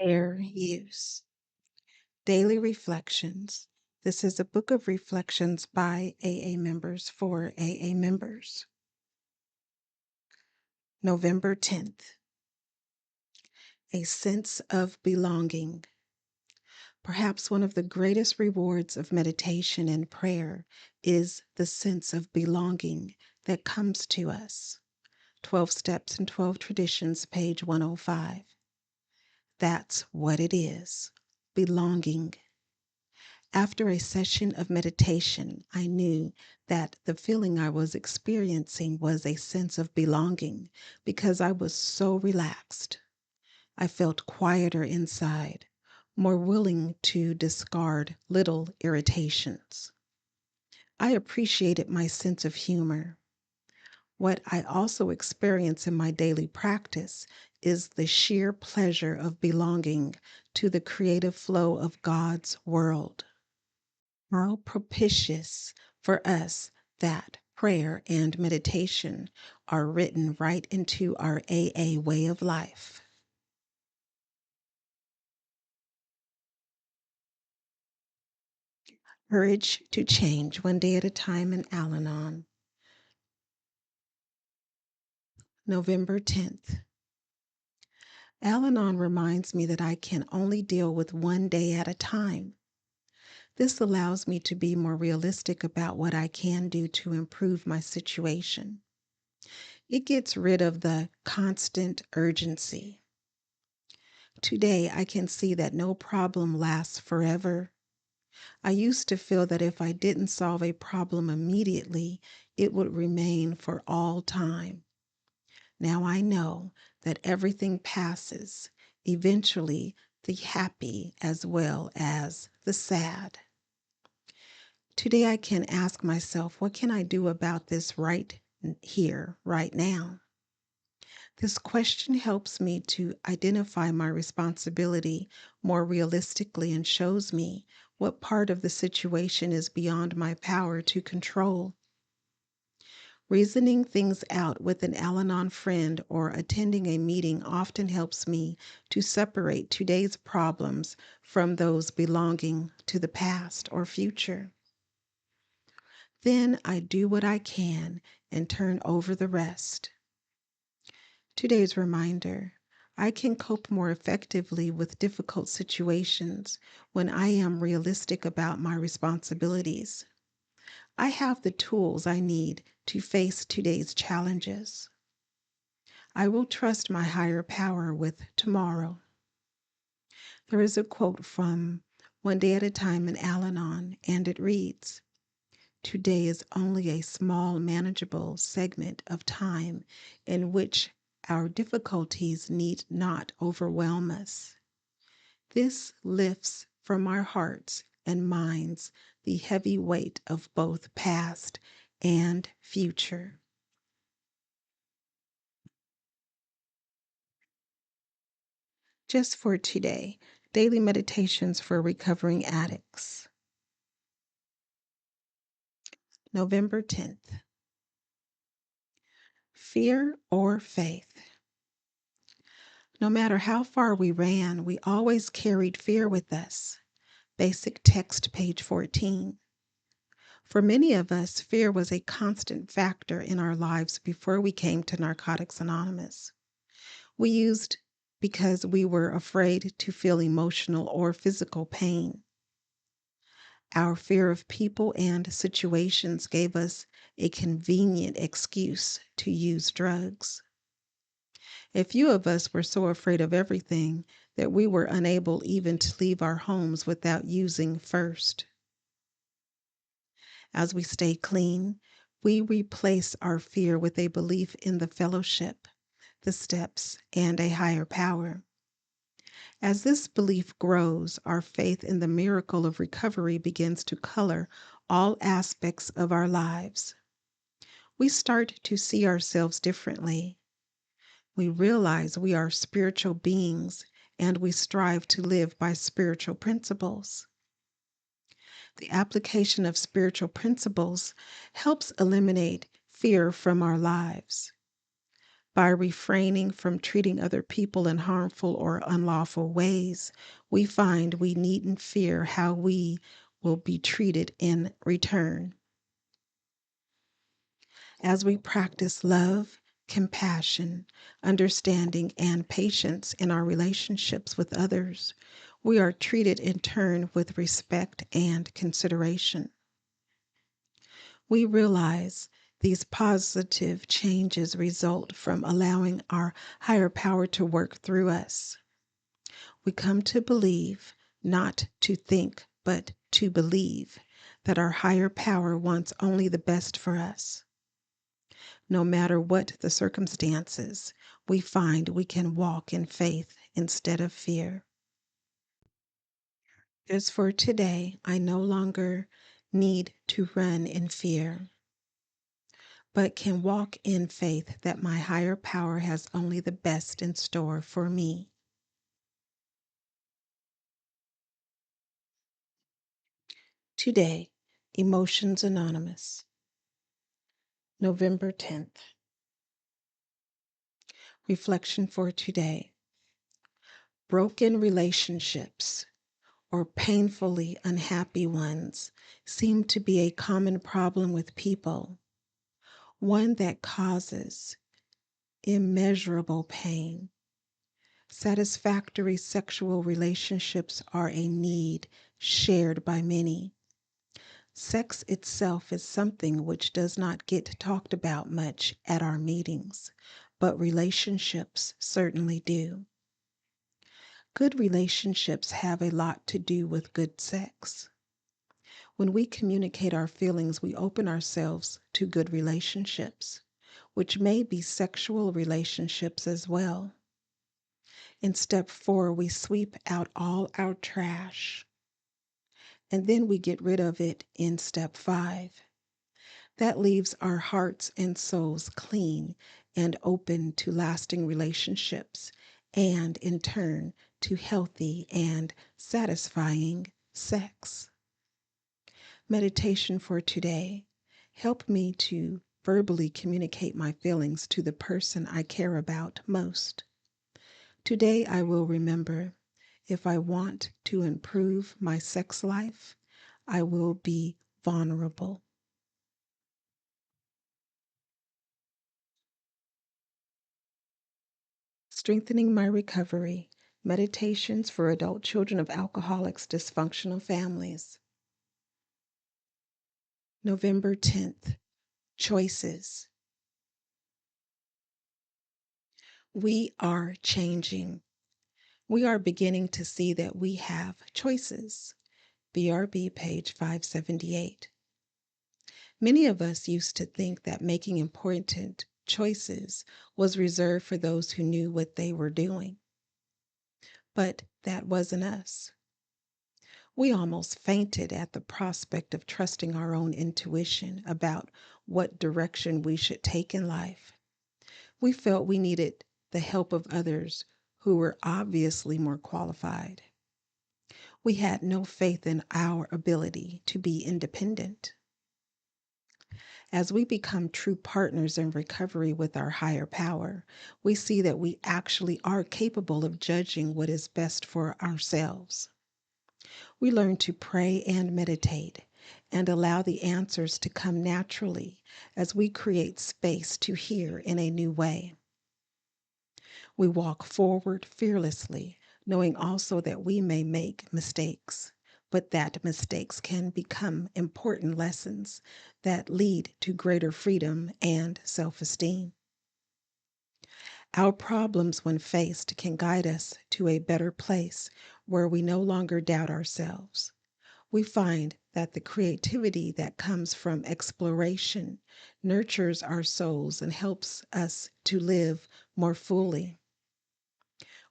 Fair use. Daily Reflections. This is a book of reflections by AA members for AA members. November 10th. A sense of belonging. Perhaps one of the greatest rewards of meditation and prayer is the sense of belonging that comes to us. 12 Steps and 12 Traditions, page 105. That's what it is. Belonging. After a session of meditation, I knew that the feeling I was experiencing was a sense of belonging because I was so relaxed. I felt quieter inside, more willing to discard little irritations. I appreciated my sense of humor. What I also experience in my daily practice is the sheer pleasure of belonging to the creative flow of God's world. How propitious for us that prayer and meditation are written right into our AA way of life. Courage to change one day at a time in Al Anon. November 10th. Al Anon reminds me that I can only deal with one day at a time. This allows me to be more realistic about what I can do to improve my situation. It gets rid of the constant urgency. Today, I can see that no problem lasts forever. I used to feel that if I didn't solve a problem immediately, it would remain for all time. Now I know that everything passes, eventually, the happy as well as the sad. Today, I can ask myself, what can I do about this right here, right now? This question helps me to identify my responsibility more realistically and shows me what part of the situation is beyond my power to control. Reasoning things out with an Al Anon friend or attending a meeting often helps me to separate today's problems from those belonging to the past or future. Then I do what I can and turn over the rest. Today's reminder: I can cope more effectively with difficult situations when I am realistic about my responsibilities. I have the tools I need to face today's challenges. I will trust my higher power with tomorrow. There is a quote from One Day at a Time in Al Anon, and it reads, "Today is only a small, manageable segment of time in which our difficulties need not overwhelm us. This lifts from our hearts and minds the heavy weight of both past and future." Just for today, daily meditations for recovering addicts. November 10th. Fear or faith? No matter how far we ran, we always carried fear with us. Basic text, page 14. For many of us, fear was a constant factor in our lives before we came to Narcotics Anonymous. We used because we were afraid to feel emotional or physical pain. Our fear of people and situations gave us a convenient excuse to use drugs. A few of us were so afraid of everything that we were unable even to leave our homes without using first. As we stay clean, we replace our fear with a belief in the fellowship, the steps, and a higher power. As this belief grows, our faith in the miracle of recovery begins to color all aspects of our lives. We start to see ourselves differently. We realize we are spiritual beings and we strive to live by spiritual principles. The application of spiritual principles helps eliminate fear from our lives. By refraining from treating other people in harmful or unlawful ways, we find we needn't fear how we will be treated in return. As we practice love, compassion, understanding, and patience in our relationships with others, we are treated in turn with respect and consideration. We realize these positive changes result from allowing our higher power to work through us. We come to believe, not to think, but to believe, that our higher power wants only the best for us. No matter what the circumstances, we find we can walk in faith instead of fear. Just for today, I no longer need to run in fear, but can walk in faith that my higher power has only the best in store for me. Today, Emotions Anonymous, November 10th. Reflection for today. Broken relationships, or painfully unhappy ones, seem to be a common problem with people, one that causes immeasurable pain. Satisfactory sexual relationships are a need shared by many. Sex itself is something which does not get talked about much at our meetings, but relationships certainly do. Good relationships have a lot to do with good sex. When we communicate our feelings, we open ourselves to good relationships, which may be sexual relationships as well. In step 4, we sweep out all our trash, and then we get rid of it in step 5. That leaves our hearts and souls clean and open to lasting relationships, and in turn to healthy and satisfying sex. Meditation for today. Help me to verbally communicate my feelings to the person I care about most. Today I will remember, if I want to improve my sex life, I will be vulnerable. Strengthening my recovery. Meditations for adult children of alcoholics, dysfunctional families. November 10th. Choices. We are changing. We are beginning to see that we have choices. BRB, page 578. Many of us used to think that making important choices was reserved for those who knew what they were doing. But that wasn't us. We almost fainted at the prospect of trusting our own intuition about what direction we should take in life. We felt we needed the help of others who were obviously more qualified. We had no faith in our ability to be independent. As we become true partners in recovery with our higher power, we see that we actually are capable of judging what is best for ourselves. We learn to pray and meditate and allow the answers to come naturally as we create space to hear in a new way. We walk forward fearlessly, knowing also that we may make mistakes, but that mistakes can become important lessons that lead to greater freedom and self-esteem. Our problems, when faced, can guide us to a better place where we no longer doubt ourselves. We find that the creativity that comes from exploration nurtures our souls and helps us to live more fully.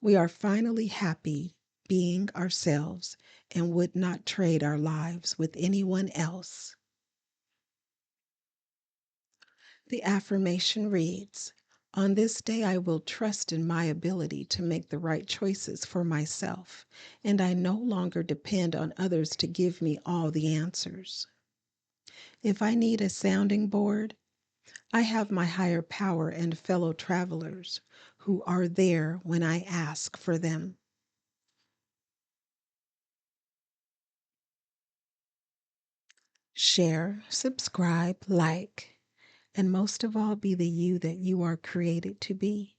We are finally happy being ourselves and would not trade our lives with anyone else. The affirmation reads, "On this day I will trust in my ability to make the right choices for myself, and I no longer depend on others to give me all the answers. If I need a sounding board, I have my higher power and fellow travelers who are there when I ask for them. Share, subscribe, like, and most of all, be the you that you are created to be.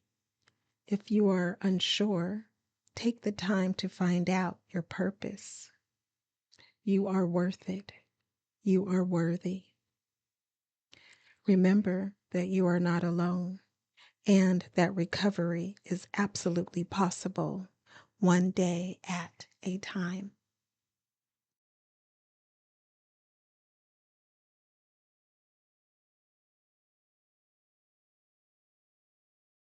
If you are unsure, take the time to find out your purpose. You are worth it. You are worthy. Remember that you are not alone and that recovery is absolutely possible, one day at a time.